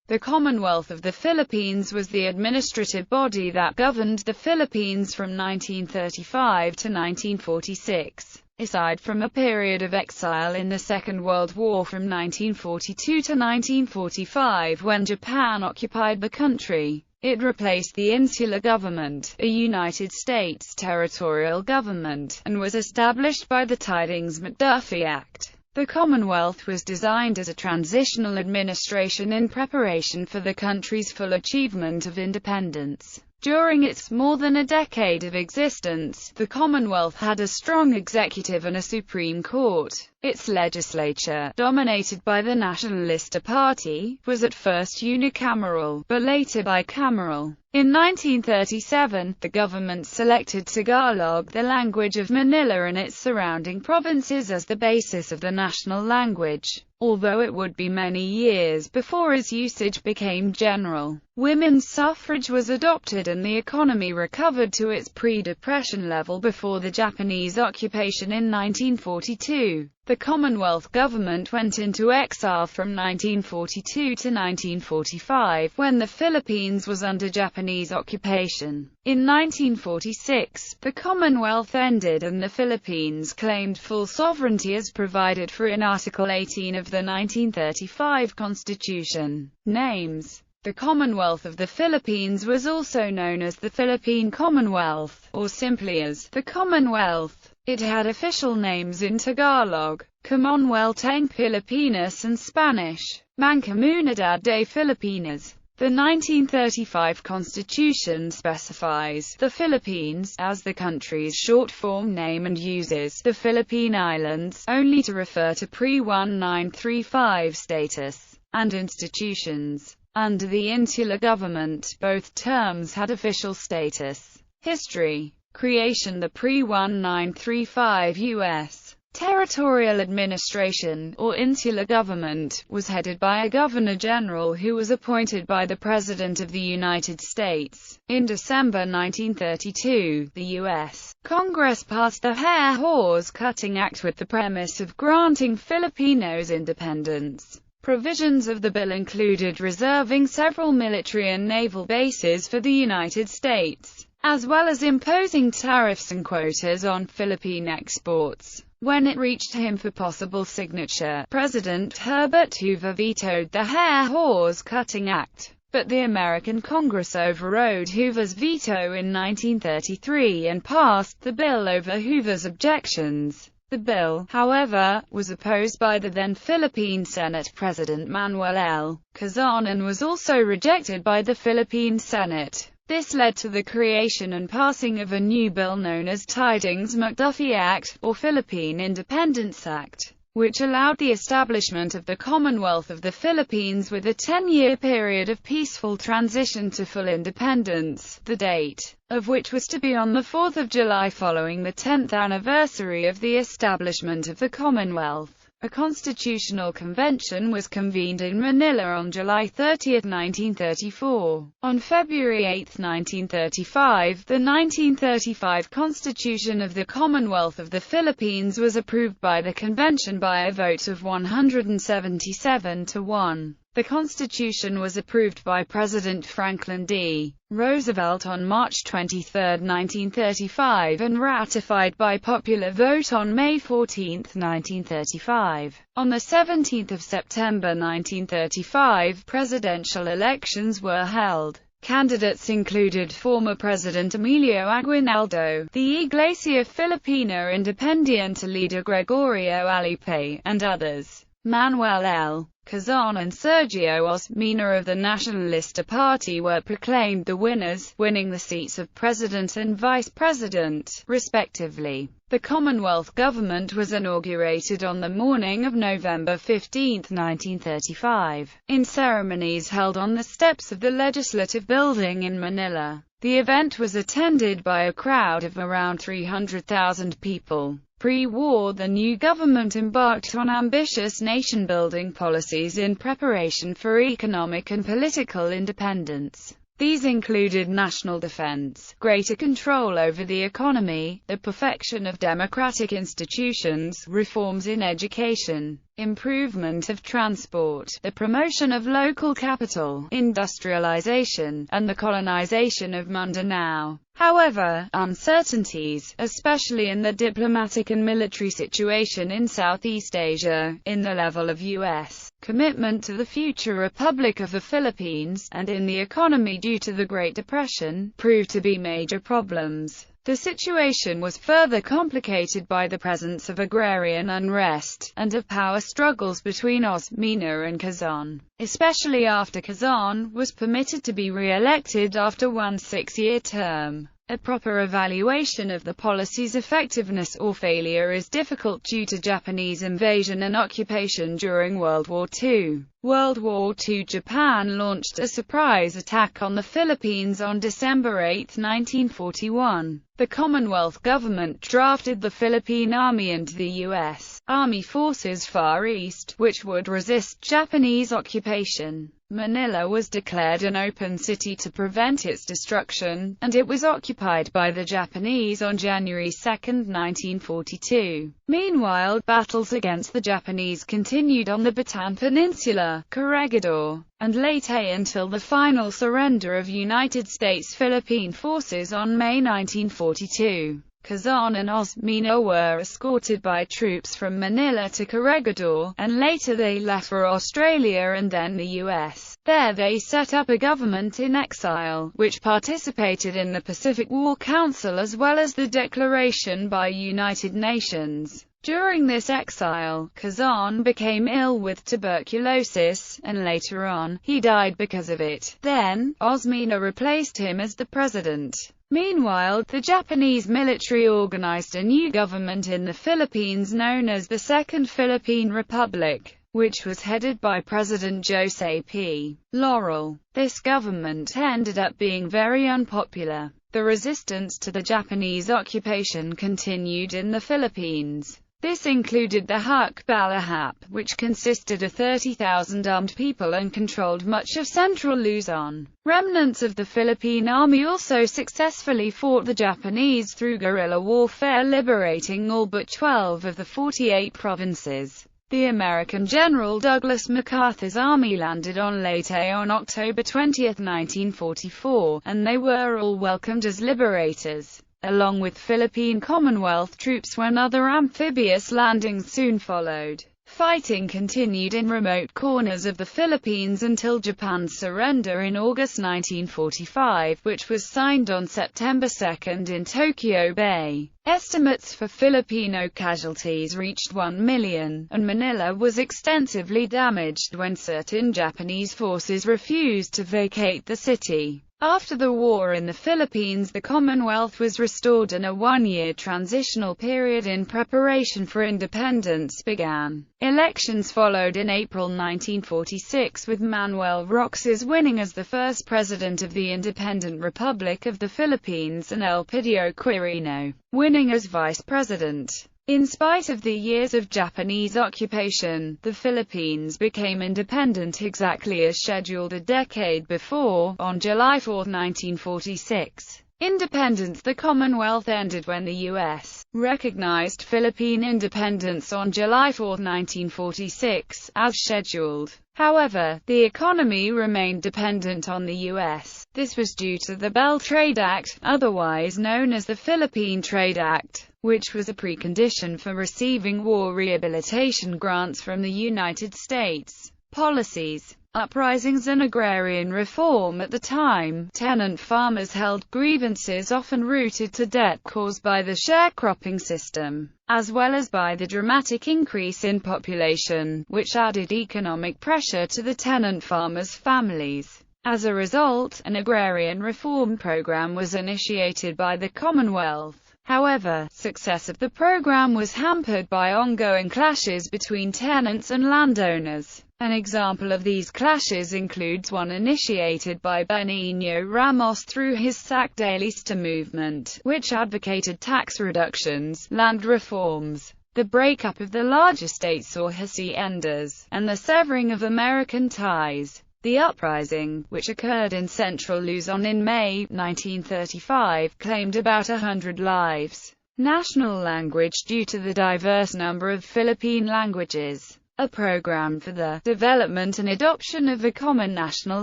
The Commonwealth of the Philippines was the administrative body that governed the Philippines from 1935 to 1946. Aside from a period of exile in the Second World War from 1942 to 1945 when Japan occupied the country, it replaced the insular government, a United States territorial government, and was established by the Tidings-McDuffie Act. The Commonwealth was designed as a transitional administration in preparation for the country's full achievement of independence. During its more than a decade of existence, the Commonwealth had a strong executive and a Supreme Court. Its legislature, dominated by the Nationalista Party, was at first unicameral, but later bicameral. In 1937, the government selected Tagalog, the language of Manila and its surrounding provinces, as the basis of the national language, although it would be many years before its usage became general. Women's suffrage was adopted and the economy recovered to its pre-depression level before the Japanese occupation in 1942. The Commonwealth government went into exile from 1942 to 1945, when the Philippines was under Japanese occupation. In 1946, the Commonwealth ended and the Philippines claimed full sovereignty as provided for in Article 18 of the 1935 Constitution. Names. The Commonwealth of the Philippines was also known as the Philippine Commonwealth, or simply as the Commonwealth. It had official names in Tagalog, Commonwealthang Pilipinas, and Spanish, Mancomunidad de Filipinas. The 1935 Constitution specifies the Philippines as the country's short-form name and uses the Philippine Islands only to refer to pre-1935 status and institutions. Under the insular government, both terms had official status. History. Creation. The pre-1935 U.S. territorial administration, or insular government, was headed by a governor-general who was appointed by the President of the United States. In December 1932, the U.S. Congress passed the Hair-Horse Cutting Act with the premise of granting Filipinos independence. Provisions of the bill included reserving several military and naval bases for the United States, as well as imposing tariffs and quotas on Philippine exports. When it reached him for possible signature, President Herbert Hoover vetoed the Hair-Horse Cutting Act, but the American Congress overrode Hoover's veto in 1933 and passed the bill over Hoover's objections. The bill, however, was opposed by the then Philippine Senate President Manuel L. Quezon and was also rejected by the Philippine Senate. This led to the creation and passing of a new bill known as Tidings-McDuffie Act, or Philippine Independence Act, which allowed the establishment of the Commonwealth of the Philippines with a 10-year period of peaceful transition to full independence, the date of which was to be on the 4th of July following the 10th anniversary of the establishment of the Commonwealth. A constitutional convention was convened in Manila on July 30, 1934. On February 8, 1935, the 1935 Constitution of the Commonwealth of the Philippines was approved by the convention by a vote of 177 to 1. The Constitution was approved by President Franklin D. Roosevelt on March 23, 1935 and ratified by popular vote on May 14, 1935. On the 17th of September 1935, presidential elections were held. Candidates included former President Emilio Aguinaldo, the Iglesia Filipina Independiente leader Gregorio Alipe, and others. Manuel L. Quezon and Sergio Osmeña of the Nationalista Party were proclaimed the winners, winning the seats of President and Vice President, respectively. The Commonwealth government was inaugurated on the morning of November 15, 1935, in ceremonies held on the steps of the Legislative Building in Manila. The event was attended by a crowd of around 300,000 people. Pre-war, the new government embarked on ambitious nation-building policies in preparation for economic and political independence. These included national defense, greater control over the economy, the perfection of democratic institutions, reforms in education, improvement of transport, the promotion of local capital, industrialization, and the colonization of Mindanao. However, uncertainties, especially in the diplomatic and military situation in Southeast Asia, in the level of U.S. commitment to the future Republic of the Philippines, and in the economy due to the Great Depression, proved to be major problems. The situation was further complicated by the presence of agrarian unrest, and of power struggles between Osmeña and Quezon, especially after Quezon was permitted to be re-elected after one 6-year term. A proper evaluation of the policy's effectiveness or failure is difficult due to Japanese invasion and occupation during World War II. World War II Japan launched a surprise attack on the Philippines on December 8, 1941. The Commonwealth government drafted the Philippine Army into the U.S. Army Forces Far East, which would resist Japanese occupation. Manila was declared an open city to prevent its destruction, and it was occupied by the Japanese on January 2, 1942. Meanwhile, battles against the Japanese continued on the Bataan Peninsula, Corregidor, and later until the final surrender of United States Philippine forces on May 1942. Quezon and Osmeña were escorted by troops from Manila to Corregidor, and later they left for Australia and then the U.S. There they set up a government in exile, which participated in the Pacific War Council as well as the declaration by United Nations. During this exile, Quezon became ill with tuberculosis, and later on, he died because of it. Then, Osmeña replaced him as the president. Meanwhile, the Japanese military organized a new government in the Philippines known as the Second Philippine Republic, which was headed by President Jose P. Laurel. This government ended up being very unpopular. The resistance to the Japanese occupation continued in the Philippines. This included the Hukbalahap, which consisted of 30,000 armed people and controlled much of central Luzon. Remnants of the Philippine Army also successfully fought the Japanese through guerrilla warfare, liberating all but 12 of the 48 provinces. The American General Douglas MacArthur's army landed on Leyte on October 20, 1944, and they were all welcomed as liberators, along with Philippine Commonwealth troops, when other amphibious landings soon followed. Fighting continued in remote corners of the Philippines until Japan's surrender in August 1945, which was signed on September 2 in Tokyo Bay. Estimates for Filipino casualties reached 1 million, and Manila was extensively damaged when certain Japanese forces refused to vacate the city. After the war in the Philippines, the Commonwealth was restored and a one-year transitional period in preparation for independence began. Elections followed in April 1946, with Manuel Roxas winning as the first president of the Independent Republic of the Philippines and Elpidio Quirino winning as vice president. In spite of the years of Japanese occupation, the Philippines became independent exactly as scheduled a decade before, on July 4, 1946. Independence. The Commonwealth ended when the U.S. recognized Philippine independence on July 4, 1946, as scheduled. However, the economy remained dependent on the U.S. This was due to the Bell Trade Act, otherwise known as the Philippine Trade Act, which was a precondition for receiving war rehabilitation grants from the United States. Policies. Uprisings and agrarian reform. At the time, tenant farmers held grievances often rooted to debt caused by the sharecropping system, as well as by the dramatic increase in population, which added economic pressure to the tenant farmers' families. As a result, an agrarian reform program was initiated by the Commonwealth. However, success of the program was hampered by ongoing clashes between tenants and landowners. An example of these clashes includes one initiated by Benigno Ramos through his Sacdalista movement, which advocated tax reductions, land reforms, the breakup of the large estates or haciendas, and the severing of American ties. The uprising, which occurred in central Luzon in May 1935, claimed about 100 lives. National language due to the diverse number of Philippine languages. A program for the development and adoption of a common national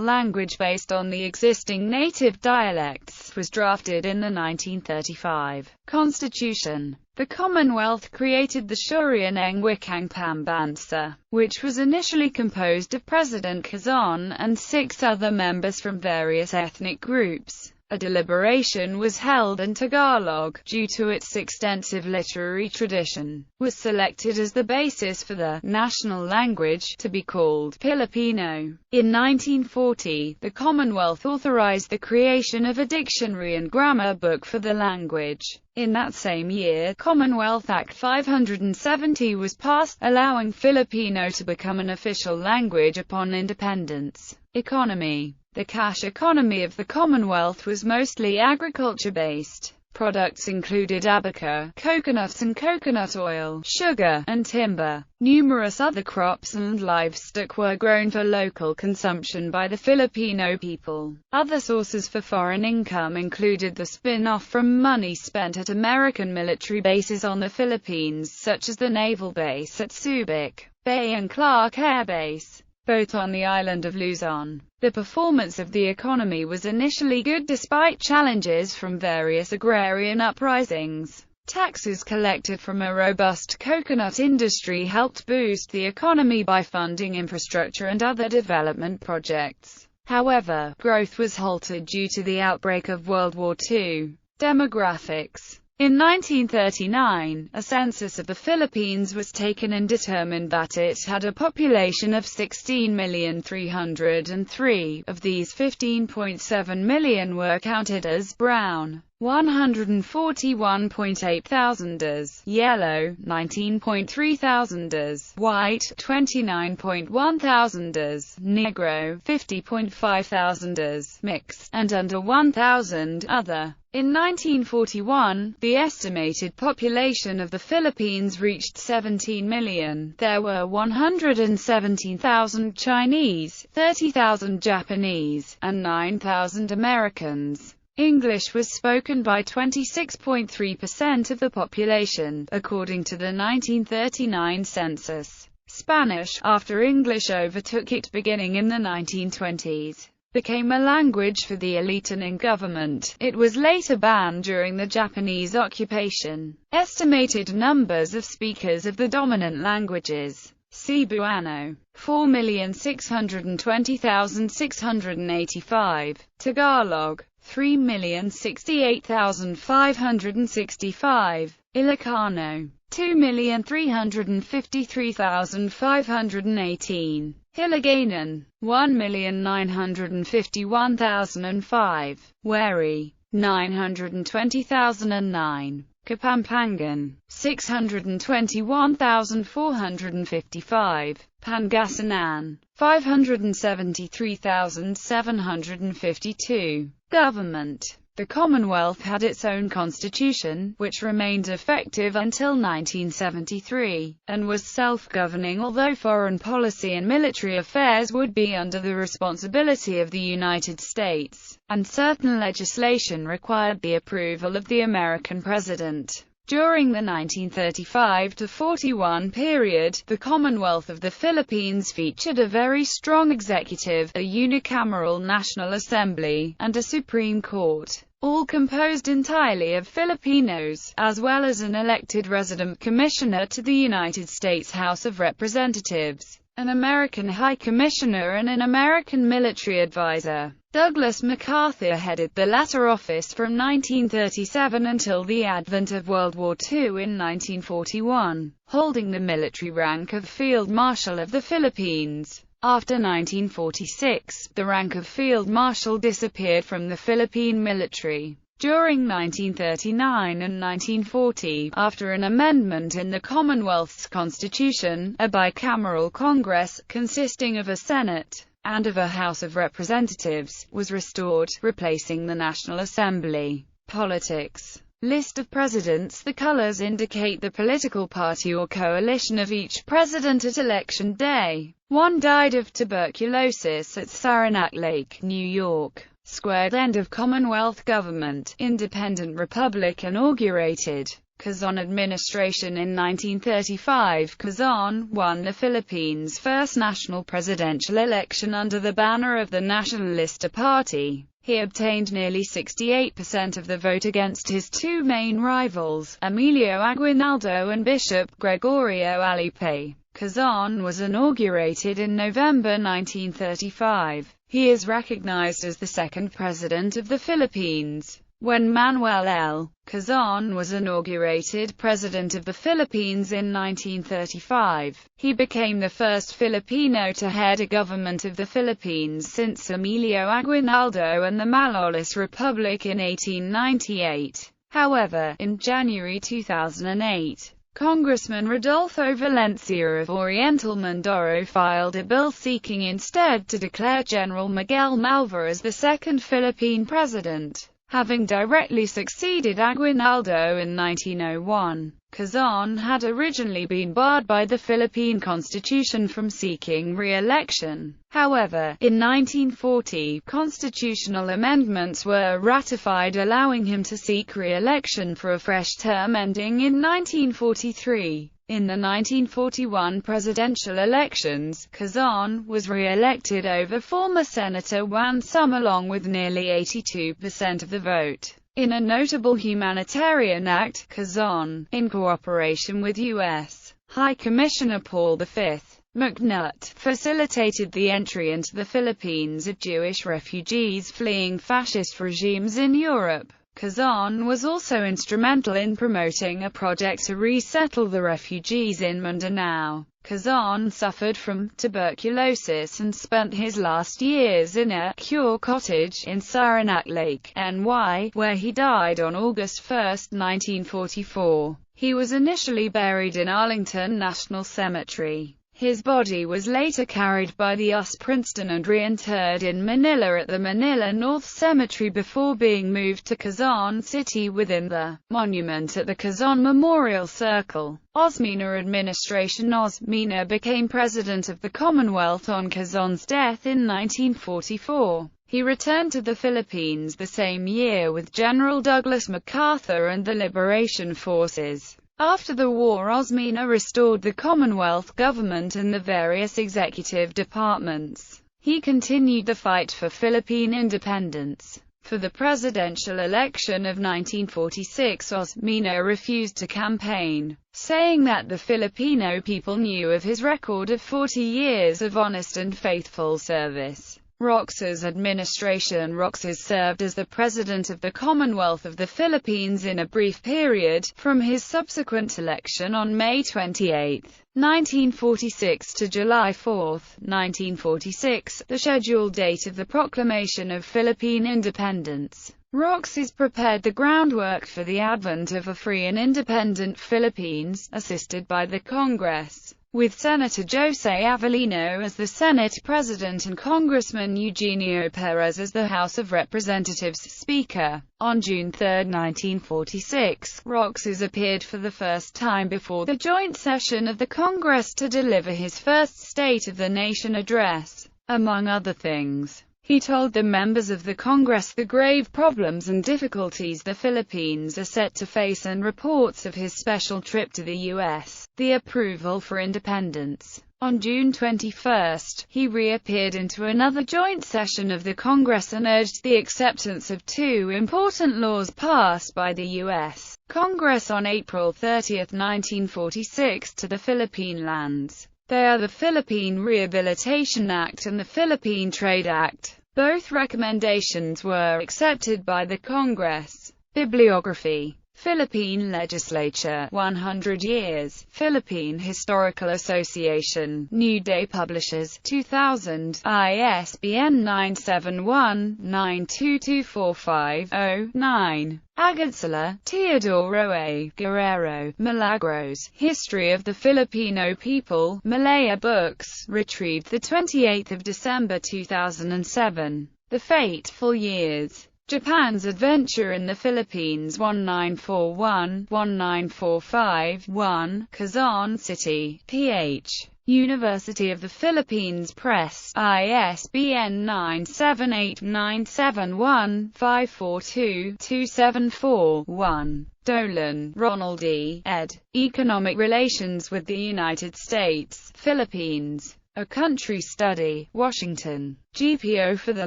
language based on the existing native dialects was drafted in the 1935 Constitution. The Commonwealth created the Shurian ng Wikang Pambansa, which was initially composed of President Quezon and 6 other members from various ethnic groups. A deliberation was held and Tagalog, due to its extensive literary tradition, was selected as the basis for the national language, to be called Filipino. In 1940, the Commonwealth authorized the creation of a dictionary and grammar book for the language. In that same year, Commonwealth Act 570 was passed, allowing Filipino to become an official language upon independence. Economy. The cash economy of the Commonwealth was mostly agriculture-based. Products included abaca, coconuts and coconut oil, sugar, and timber. Numerous other crops and livestock were grown for local consumption by the Filipino people. Other sources for foreign income included the spin-off from money spent at American military bases on the Philippines, such as the naval base at Subic Bay and Clark Air Base, both on the island of Luzon. The performance of the economy was initially good despite challenges from various agrarian uprisings. Taxes collected from a robust coconut industry helped boost the economy by funding infrastructure and other development projects. However, growth was halted due to the outbreak of World War II. Demographics. In 1939, a census of the Philippines was taken and determined that it had a population of 16,303,000. Of these, 15.7 million were counted as brown, 141.8 thousand as yellow, 19.3 thousand as white, 29.1 thousand as negro, 50.5 thousand as mixed, and under 1,000 other. In 1941, the estimated population of the Philippines reached 17 million. There were 117,000 Chinese, 30,000 Japanese, and 9,000 Americans. English was spoken by 26.3% of the population, according to the 1939 census. Spanish, after English overtook it beginning in the 1920s, became a language for the elite and in government. It was later banned during the Japanese occupation. Estimated numbers of speakers of the dominant languages. Cebuano, 4,620,685. Tagalog, 3,068,565. Ilocano, 2,353,518. Hiligaynon, 1,951,005. Wari, 920,009. Kapampangan, 621,455. Pangasinan, 573,752. Government. The Commonwealth had its own constitution, which remained effective until 1973, and was self-governing, although foreign policy and military affairs would be under the responsibility of the United States, and certain legislation required the approval of the American president. During the 1935–41 period, the Commonwealth of the Philippines featured a very strong executive, a unicameral National Assembly, and a Supreme Court, all composed entirely of Filipinos, as well as an elected resident commissioner to the United States House of Representatives, an American High Commissioner and an American military advisor. Douglas MacArthur headed the latter office from 1937 until the advent of World War II in 1941, holding the military rank of Field Marshal of the Philippines. After 1946, the rank of Field Marshal disappeared from the Philippine military. During 1939 and 1940, after an amendment in the Commonwealth's constitution, a bicameral Congress, consisting of a Senate and of a House of Representatives, was restored, replacing the National Assembly. Politics. List of presidents. The colors indicate the political party or coalition of each president at election day. One died of tuberculosis at Saranac Lake, New York. Squared end of Commonwealth government. Independent republic inaugurated. Quezon Administration in 1935. Quezon won the Philippines' first national presidential election under the banner of the Nacionalista Party. He obtained nearly 68% of the vote against his two main rivals, Emilio Aguinaldo and Bishop Gregorio Alipe. Quezon was inaugurated in November 1935. He is recognized as the second president of the Philippines. When Manuel L. Quezon was inaugurated President of the Philippines in 1935, he became the first Filipino to head a government of the Philippines since Emilio Aguinaldo and the Malolos Republic in 1898. However, in January 2008, Congressman Rodolfo Valencia of Oriental Mindoro filed a bill seeking instead to declare General Miguel Malvar as the second Philippine president, having directly succeeded Aguinaldo in 1901. Quezon had originally been barred by the Philippine Constitution from seeking re-election. However, in 1940, constitutional amendments were ratified allowing him to seek re-election for a fresh term ending in 1943. In the 1941 presidential elections, Quezon was re-elected over former Senator Juan Sum along with nearly 82% of the vote. In a notable humanitarian act, Quezon, in cooperation with U.S. High Commissioner Paul V. McNutt, facilitated the entry into the Philippines of Jewish refugees fleeing fascist regimes in Europe. Quezon was also instrumental in promoting a project to resettle the refugees in Mindanao. Quezon suffered from tuberculosis and spent his last years in a cure cottage in Saranac Lake, NY, where he died on August 1, 1944. He was initially buried in Arlington National Cemetery. His body was later carried by the US Princeton and reinterred in Manila at the Manila North Cemetery before being moved to Quezon City within the monument at the Quezon Memorial Circle. Osmeña Administration. Osmeña became president of the Commonwealth on Quezon's death in 1944. He returned to the Philippines the same year with General Douglas MacArthur and the Liberation Forces. After the war, Osmeña restored the Commonwealth government and the various executive departments. He continued the fight for Philippine independence. For the presidential election of 1946, Osmeña refused to campaign, saying that the Filipino people knew of his record of 40 years of honest and faithful service. Roxas Administration. Roxas served as the President of the Commonwealth of the Philippines in a brief period, from his subsequent election on May 28, 1946 to July 4, 1946, the scheduled date of the proclamation of Philippine independence. Roxas prepared the groundwork for the advent of a free and independent Philippines, assisted by the Congress, with Senator Jose Avellino as the Senate President and Congressman Eugenio Perez as the House of Representatives Speaker. On June 3, 1946, Roxas appeared for the first time before the joint session of the Congress to deliver his first State of the Nation address. Among other things, he told the members of the Congress the grave problems and difficulties the Philippines are set to face and reports of his special trip to the U.S., the approval for independence. On June 21, he reappeared into another joint session of the Congress and urged the acceptance of two important laws passed by the U.S. Congress on April 30, 1946 to the Philippine lands. They are the Philippine Rehabilitation Act and the Philippine Trade Act. Both recommendations were accepted by the Congress. Bibliography. Philippine Legislature, 100 years, Philippine Historical Association, New Day Publishers, 2000, ISBN 971-922450-9. Agansala, Teodoro A. Guerrero, Milagros, History of the Filipino People, Malaya Books, retrieved 28 December 2007. The Fateful Years. Japan's Adventure in the Philippines 1941-1945-1, Quezon City, PH. University of the Philippines Press, ISBN 978-971-542-274-1. Dolan, Ronald E., ed. Economic Relations with the United States, Philippines. A Country Study, Washington. GPO for the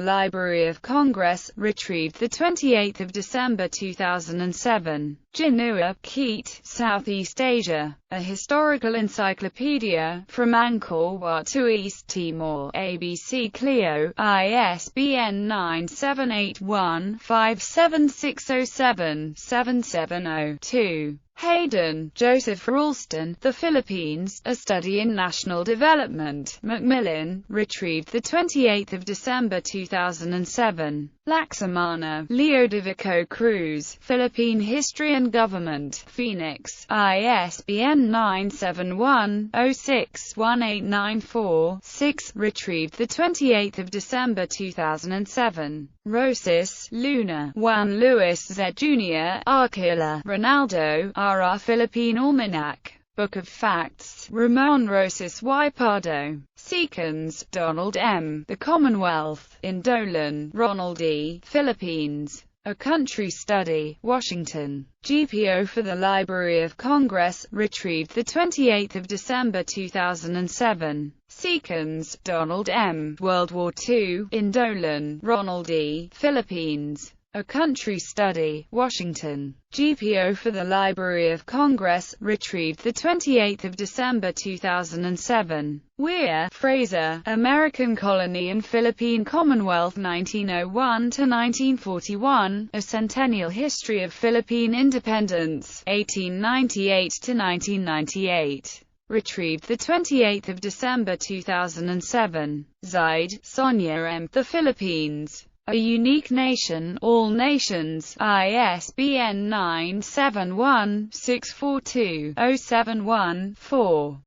Library of Congress, retrieved 28 December 2007. Jinua, Keat, Southeast Asia. A Historical Encyclopedia, From Angkor Wat to East Timor, ABC Clio, ISBN 978-1-57607-770-2. Hayden, Joseph Ralston, The Philippines, A Study in National Development, Macmillan, retrieved 28 December 2007. Laksamana, Leodovico Cruz, Philippine History and Government, Phoenix, ISBN 971-06-1894-6, retrieved 28 December 2007. Rosis, Luna, Juan Luis Z. Jr., Arquilla, Ronaldo, R. Philippine Almanac. Book of Facts, Ramon Rosis y Pardo. Seekins, Donald M., The Commonwealth, in Dolan, Ronald E., Philippines. A Country Study, Washington. GPO for the Library of Congress, retrieved 28 December 2007. Seekins, Donald M., World War II, in Dolan, Ronald E., Philippines. A Country Study, Washington. GPO for the Library of Congress, retrieved 28 December 2007. Weir, Fraser, American Colony and Philippine Commonwealth 1901-1941, A Centennial History of Philippine Independence, 1898-1998. Retrieved 28 December 2007. Zaid, Sonia M., The Philippines. A Unique Nation, All Nations, ISBN 971-642-071-4.